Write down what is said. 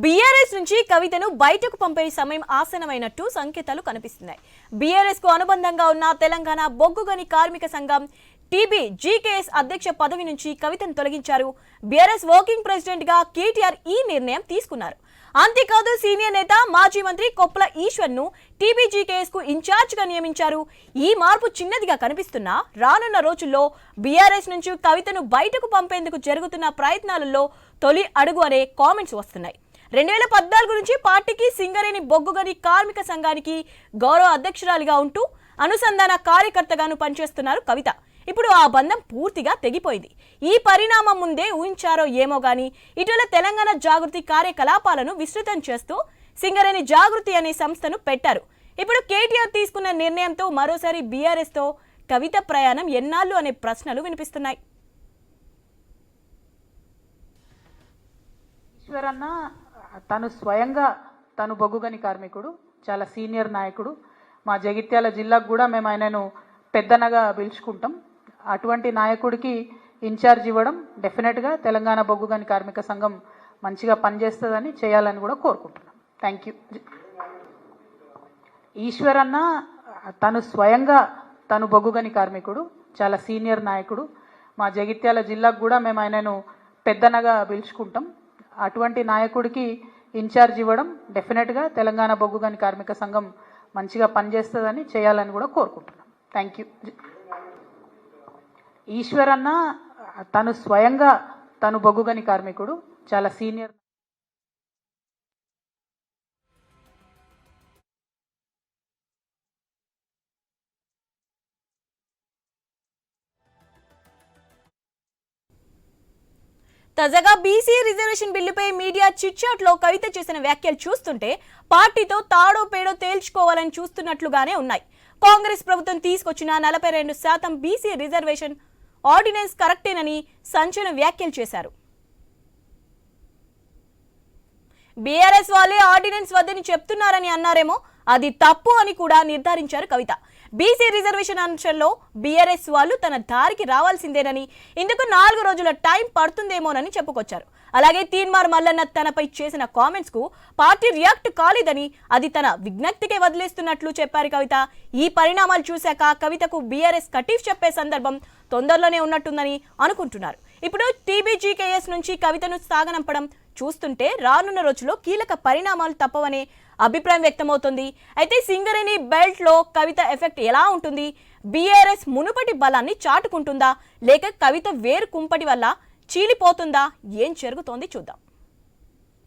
BRS నుంచి కవితను బయటకు పంపే సమయం ఆసన్నమైనట్టు సంకేతాలు కనిపిస్తున్నాయి. బీఆర్ఎస్ కు అనుబంధంగా ఉన్న తెలంగాణ బొగ్గుగని కార్మిక సంఘం టీబీజీకేఎస్ అధ్యక్ష పదవి నుంచి కవితను తొలగించారు. బీఆర్ఎస్ వర్కింగ్ ప్రెసిడెంట్ గా కేటీఆర్ ఈ నిర్ణయం తీసుకున్నారు. అంతేకాదు సీనియర్ నేత మాజీ మంత్రి కొప్పుల ఈశ్వర్ ను టీబీజీకేఎస్ కు ఇన్ఛార్జ్ గా నియమించారు. ఈ మార్పు చిన్నదిగా కనిపిస్తున్నా రానున్న రోజుల్లో బీఆర్ఎస్ నుంచి కవితను బయటకు పంపేందుకు జరుగుతున్న ప్రయత్నాలలో తొలి అడుగు అనే కామెంట్స్ వస్తున్నాయి. 2014 నుంచి పార్టీకి సింగరేణి బొగ్గుగని కార్మిక సంఘానికి గౌరవ అధ్యక్షురాలిగా ఉంటూ అనుసంధాన కార్యకర్తగాను పనిచేస్తున్నారు కవిత. ఇప్పుడు ఆ బంధం పూర్తిగా తెగిపోయింది. ఈ పరిణామం ముందే ఊహించారో ఏమో గానీ ఇటీవల తెలంగాణ జాగృతి కార్యకలాపాలను విస్తృతం చేస్తూ సింగరేణి జాగృతి అనే సంస్థను పెట్టారు. ఇప్పుడు కేటీఆర్ తీసుకున్న నిర్ణయంతో మరోసారి బీఆర్ఎస్ తో కవిత ప్రయాణం ఎన్నాళ్ళు అనే ప్రశ్నలు వినిపిస్తున్నాయి. ఈశ్వరన్న తను స్వయంగా తను బొగ్గుగని కార్మికుడు, చాలా సీనియర్ నాయకుడు. మా జగిత్యాల జిల్లాకు కూడా మేము ఆయనను పెద్దనగా పిలుచుకుంటాం. అటువంటి నాయకుడికి ఇన్ఛార్జ్ ఇవ్వడం డెఫినెట్గా తెలంగాణ బొగ్గుగని కార్మిక సంఘం మంచిగా పనిచేస్తుందని చేయాలని కూడా కోరుకుంటున్నాం. Thank you. ఈశ్వరన్న తను స్వయంగా తను బొగ్గుగని కార్మికుడు, చాలా సీనియర్ నాయకుడు. మా జగిత్యాల జిల్లాకు కూడా మేము ఆయనను పెద్దనగా పిలుచుకుంటాం. అటువంటి నాయకుడికి ఇన్ఛార్జ్ ఇవ్వడం డెఫినెట్గా తెలంగాణ బొగ్గుగని కార్మిక సంఘం మంచిగా పనిచేస్తుందని చేయాలని కూడా కోరుకుంటున్నాం. Thank you. ఈశ్వరన్న తను స్వయంగా తను బొగ్గుగని కార్మికుడు, చాలా సీనియర్. తాజాగా బీసీ రిజర్వేషన్ బిల్లుపై మీడియా చిట్చాట్ లో కవిత చేసిన వ్యాఖ్యలు చూస్తుంటే పార్టీతో తాడో పేడో తేల్చుకోవాలని చూస్తున్నట్లుగానే ఉన్నాయి. కాంగ్రెస్ ప్రభుత్వం తీసుకొచ్చిన 42% బీసీ రిజర్వేషన్ ఆర్డినెన్స్ కరెక్టేనని సంచలన వ్యాఖ్యలు చేశారు. బీఆర్ఎస్ వాళ్ళే ఆర్డినెన్స్ వద్దని చెప్తున్నారని అన్నారేమో, అది తప్పు అని కూడా నిర్ధారించారు కవిత. బీసీ రిజర్వేషన్ అంశంలో బీఆర్ఎస్ వాళ్ళు తన దారికి రావాల్సిందేనని, ఇందుకు 4 రోజుల టైం పడుతుందేమోనని చెప్పుకొచ్చారు. అలాగే తీన్మార్ మల్లన్న తనపై చేసిన కామెంట్స్ కు పార్టీ రియాక్ట్ కాలేదని, అది తన విజ్ఞప్తికే వదిలేస్తున్నట్లు చెప్పారు కవిత. ఈ పరిణామాలు చూశాక కవితకు బీఆర్ఎస్ కటీఫ్ చెప్పే సందర్భం తొందరలోనే ఉన్నట్టుందని అనుకుంటున్నారు. ఇప్పుడు టీబీజీకేఎస్ నుంచి కవితను సాగనంపడం చూస్తుంటే రానున్న రోజుల్లో కీలక పరిణామాలు తప్పవనే అభిప్రాయం వ్యక్తమవుతుంది. అయితే సింగరేణి బెల్ట్ లో కవిత ఎఫెక్ట్ ఎలా ఉంటుంది? బీఆర్ఎస్ మునుపటి బలాన్ని చాటుకుంటుందా, లేక కవిత వేరు కుంపటి వల్ల చీలిపోతుందా? ఏం జరుగుతోంది చూద్దాం.